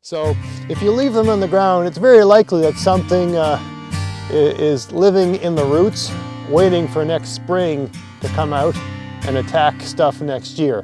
So if you leave them in the ground, it's very likely that something is living in the roots, waiting for next spring to come out and attack stuff next year,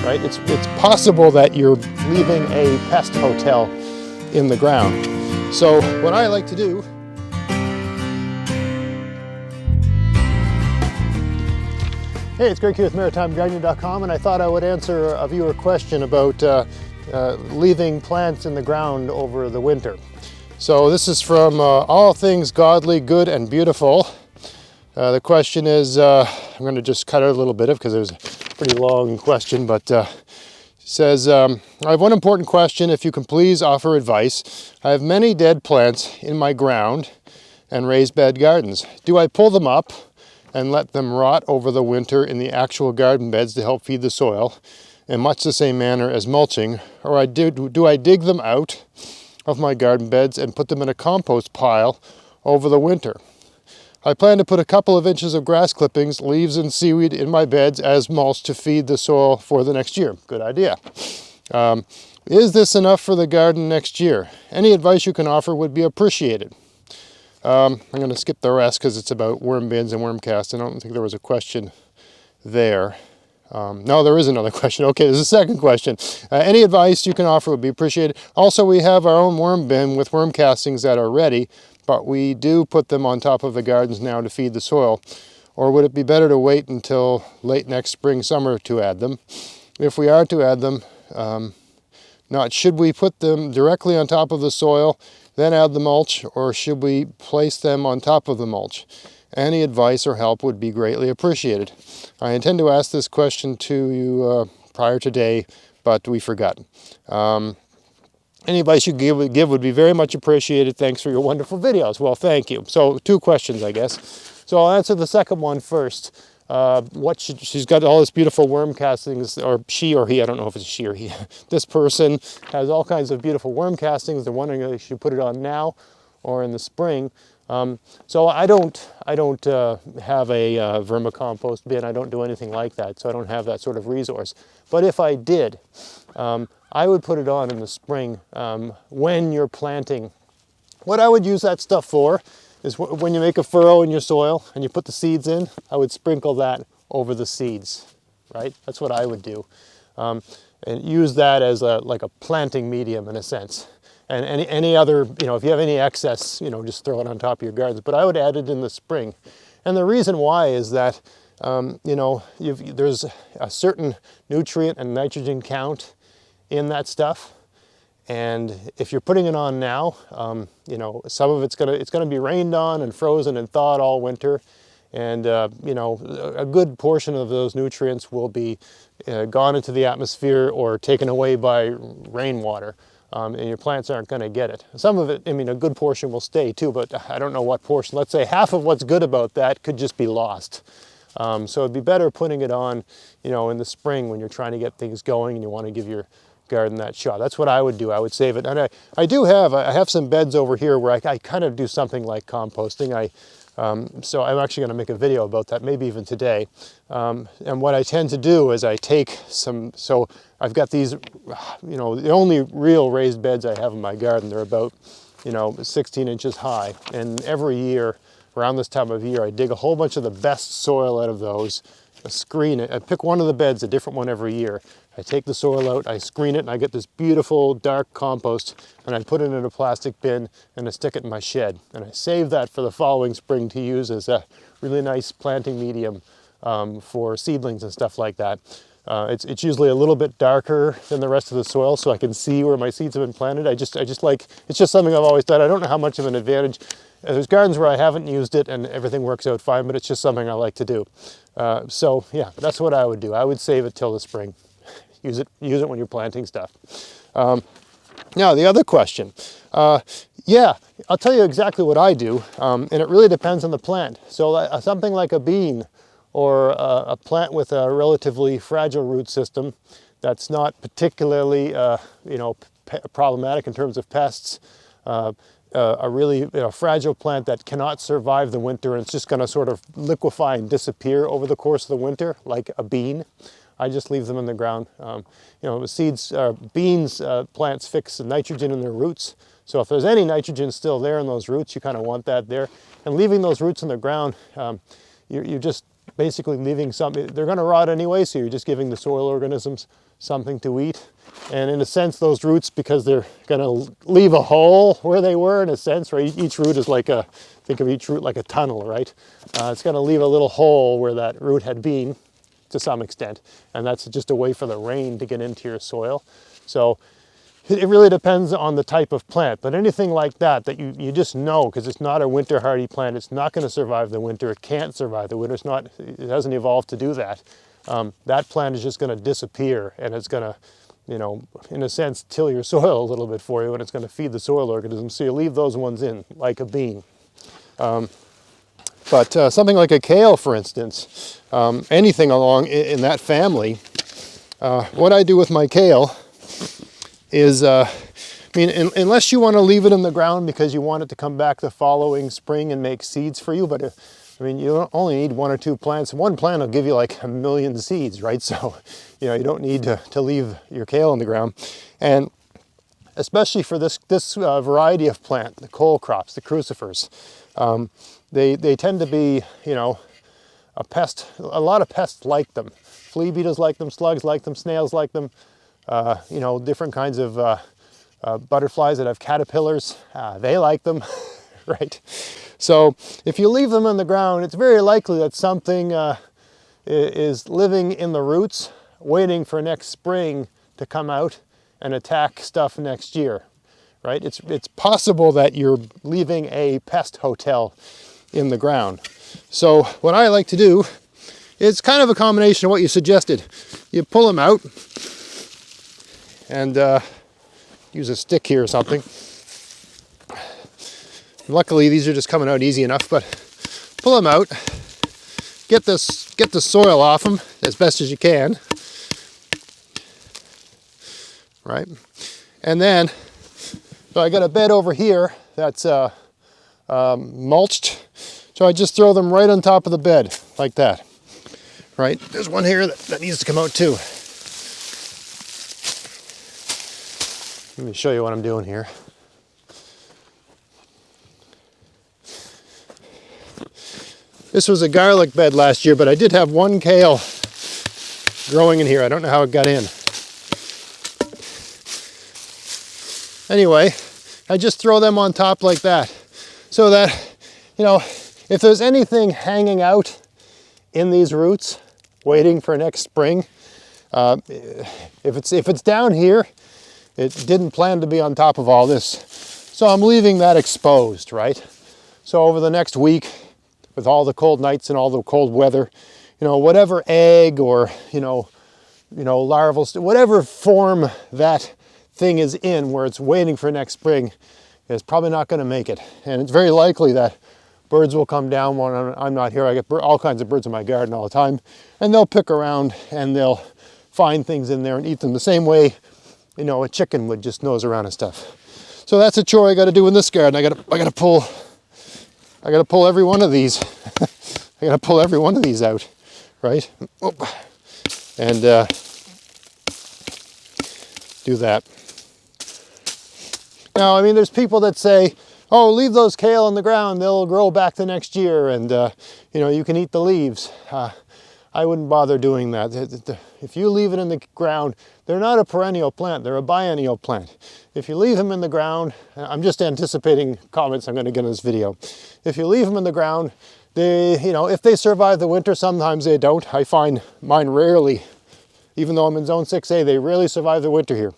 right? It's possible that you're leaving a pest hotel in the ground. So what I like to do, hey, it's Greg here with MaritimeGardening.com, and I thought I would answer a viewer question about leaving plants in the ground over the winter. So this is from All Things Godly, Good and Beautiful. The question is, I'm going to just cut out a little bit of because it was a pretty long question, but it says, I have one important question, if you can please offer advice. I have many dead plants in my ground and raised bed gardens. Do I pull them up and let them rot over the winter in the actual garden beds to help feed the soil in much the same manner as mulching, or do I dig them out of my garden beds and put them in a compost pile over the winter? I plan to put a couple of inches of grass clippings, leaves and seaweed in my beds as mulch to feed the soil for the next year. Good idea. Is this enough for the garden next year? Any advice you can offer would be appreciated. I'm going to skip the rest because it's about worm bins and worm cast. I don't think there was a question there. No, there is another question. Okay, there's a second question. Any advice you can offer would be appreciated. Also, we have our own worm bin with worm castings that are ready, but we do put them on top of the gardens now to feed the soil. Or would it be better to wait until late next spring, summer to add them? If we are to add them, should we put them directly on top of the soil, then add the mulch, or should we place them on top of the mulch? Any advice or help would be greatly appreciated. I intend to ask this question to you prior today, but we forgot. Any advice you give would be very much appreciated. Thanks for your wonderful videos. Well, thank you. So 2 questions, I guess. So I'll answer the second one first. She's got all this beautiful worm castings, or she or he, I don't know if it's she or he. This person has all kinds of beautiful worm castings. They're wondering if she should put it on now or in the spring. So I don't have a vermicompost bin. I don't do anything like that, so I don't have that sort of resource. But if I did, I would put it on in the spring when you're planting. What I would use that stuff for is when you make a furrow in your soil and you put the seeds in, I would sprinkle that over the seeds, right? That's what I would do. And use that as like a planting medium in a sense. And any other, if you have any excess, just throw it on top of your gardens. But I would add it in the spring. And the reason why is that, there's a certain nutrient and nitrogen count in that stuff. And if you're putting it on now, some of it's gonna be rained on and frozen and thawed all winter. And, a good portion of those nutrients will be gone into the atmosphere or taken away by rainwater. And your plants aren't going to get it. Some of it, a good portion will stay too, but I don't know what portion. Let's say half of what's good about that could just be lost. So it'd be better putting it on, in the spring when you're trying to get things going and you want to give your garden that shot. That's what I would do. I would save it. And I have some beds over here where I kind of do something like composting. So I'm actually going to make a video about that, maybe even today. And what I tend to do is I take so I've got these, the only real raised beds I have in my garden. They're about, 16 inches high. And every year, around this time of year, I dig a whole bunch of the best soil out of those, I screen it. I pick one of the beds, a different one every year. I take the soil out, I screen it, and I get this beautiful dark compost, and I put it in a plastic bin, and I stick it in my shed. And I save that for the following spring to use as a really nice planting medium for seedlings and stuff like that. It's usually a little bit darker than the rest of the soil, so I can see where my seeds have been planted. I just like, it's just something I've always done. I don't know how much of an advantage. There's gardens where I haven't used it and everything works out fine, but it's just something I like to do. So yeah, that's what I would do. I would save it till the spring. Use it when you're planting stuff. Now, the other question. Yeah, I'll tell you exactly what I do, and it really depends on the plant. So something like a bean or a plant with a relatively fragile root system that's not particularly problematic in terms of pests, a really fragile plant that cannot survive the winter and it's just going to sort of liquefy and disappear over the course of the winter, like a bean. I just leave them in the ground. Seeds, beans, plants fix the nitrogen in their roots. So if there's any nitrogen still there in those roots, you kind of want that there. And leaving those roots in the ground, you're just basically leaving something. They're going to rot anyway, so you're just giving the soil organisms something to eat. And in a sense, those roots, because they're going to leave a hole where they were, in a sense, right? Each root is like think of each root like a tunnel, right? It's going to leave a little hole where that root had been to some extent. And that's just a way for the rain to get into your soil. So it really depends on the type of plant, but anything like that you just know, because it's not a winter hardy plant, it's not going to survive the winter, it can't survive the winter, it hasn't evolved to do that. That plant is just going to disappear, and it's going to, in a sense, till your soil a little bit for you, and it's going to feed the soil organisms. So you leave those ones in, like a bean. But something like a kale, for instance, anything along in that family, what I do with my kale is, unless you want to leave it in the ground because you want it to come back the following spring and make seeds for you, but you only need 1 or 2 plants. One plant will give you like 1 million seeds, right? So, you don't need to leave your kale in the ground. And especially for this variety of plant, the cole crops, the crucifers, they tend to be, a pest. A lot of pests like them. Flea beetles like them, slugs like them, snails like them. Different kinds of butterflies that have caterpillars, they like them, right? So if you leave them in the ground, it's very likely that something is living in the roots, waiting for next spring to come out and attack stuff next year, right? It's possible that you're leaving a pest hotel in the ground. So what I like to do is kind of a combination of what you suggested. You pull them out, and use a stick here or something. Luckily, these are just coming out easy enough, but pull them out, get the soil off them as best as you can, right? And then, so I got a bed over here that's mulched, so I just throw them right on top of the bed, like that, right? There's one here that needs to come out too. Let me show you what I'm doing here. This was a garlic bed last year, but I did have 1 kale growing in here. I don't know how it got in. Anyway, I just throw them on top like that, so that, if there's anything hanging out in these roots, waiting for next spring, if it's down here, it didn't plan to be on top of all this. So I'm leaving that exposed, right? So over the next week, with all the cold nights and all the cold weather, whatever egg or, larval, whatever form that thing is in where it's waiting for next spring is probably not going to make it. And it's very likely that birds will come down when I'm not here. I get all kinds of birds in my garden all the time, and they'll pick around and they'll find things in there and eat them the same way a chicken would just nose around and stuff. So that's a chore I got to do in this garden. I got to pull every one of these. I got to pull every one of these out, right? And do that. Now, there's people that say, "Oh, leave those kale in the ground; they'll grow back the next year, and you can eat the leaves." I wouldn't bother doing that. If you leave it in the ground, they're not a perennial plant, they're a biennial plant. If you leave them in the ground, I'm just anticipating comments I'm going to get in this video. If you leave them in the ground, if they survive the winter, sometimes they don't. I find mine rarely, even though I'm in zone 6A, they rarely survive the winter here,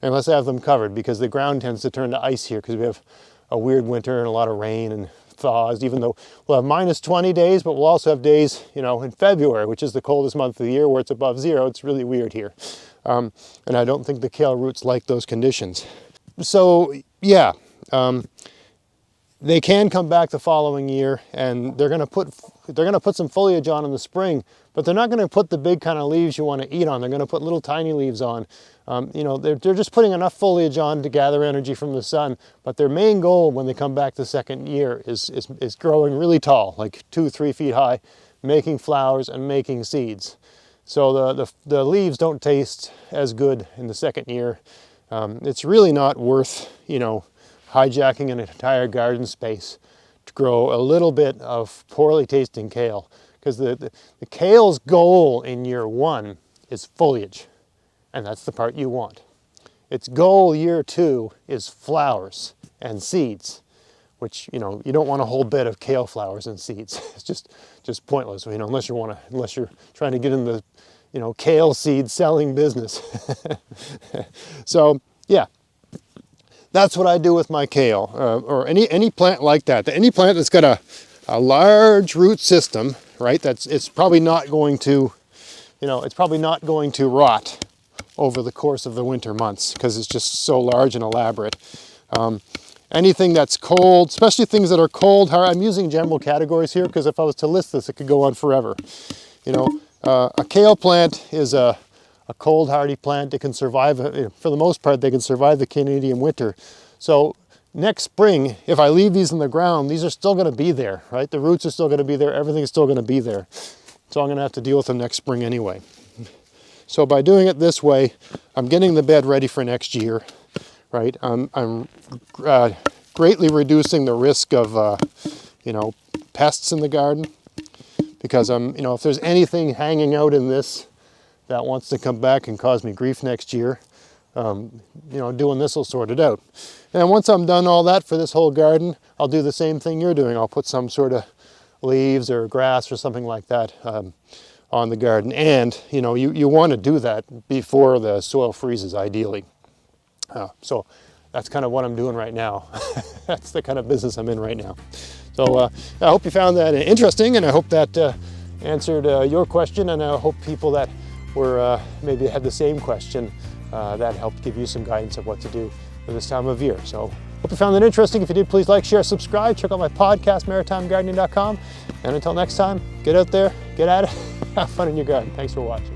unless I have them covered, because the ground tends to turn to ice here, because we have a weird winter and a lot of rain and thaws, even though we'll have -20 days, but we'll also have days, in February, which is the coldest month of the year, where it's above 0. It's really weird here. And I don't think the kale roots like those conditions. So yeah, they can come back the following year, and they're going to put some foliage on in the spring, but they're not going to put the big kind of leaves you want to eat on. They're going to put little tiny leaves on. They're just putting enough foliage on to gather energy from the sun, but their main goal when they come back the second year is growing really tall, like 2-3 feet high, making flowers and making seeds. So the leaves don't taste as good in the second year. It's really not worth, hijacking an entire garden space to grow a little bit of poorly tasting kale, because the kale's goal in year 1 is foliage, and that's the part you want. Its goal year 2 is flowers and seeds, which, you don't want a whole bed of kale flowers and seeds. It's just pointless, unless you're trying to get in the, kale seed selling business. So yeah, that's what I do with my kale, or any plant like that. Any plant that's got a large root system, right? It's probably not going to, rot over the course of the winter months, because it's just so large and elaborate. Anything that's cold, especially things that are cold, I'm using general categories here, because if I was to list this, it could go on forever. A kale plant is a cold hardy plant. It can survive, for the most part, they can survive the Canadian winter. So next spring, if I leave these in the ground, these are still going to be there, right? The roots are still going to be there. Everything's still going to be there. So I'm going to have to deal with them next spring anyway. So by doing it this way, I'm getting the bed ready for next year, right? I'm greatly reducing the risk of, pests in the garden, because if there's anything hanging out in this that wants to come back and cause me grief next year, doing this will sort it out. And once I'm done all that for this whole garden, I'll do the same thing you're doing. I'll put some sort of leaves or grass or something like that on the garden. And, you want to do that before the soil freezes, ideally. So that's kind of what I'm doing right now. That's the kind of business I'm in right now. So I hope you found that interesting, and I hope that answered your question, and I hope people that were maybe had the same question, that helped give you some guidance of what to do for this time of year. So hope you found that interesting. If you did, please like, share, subscribe, check out my podcast, maritimegardening.com. And until next time, get out there, get at it, have fun in your garden. Thanks for watching.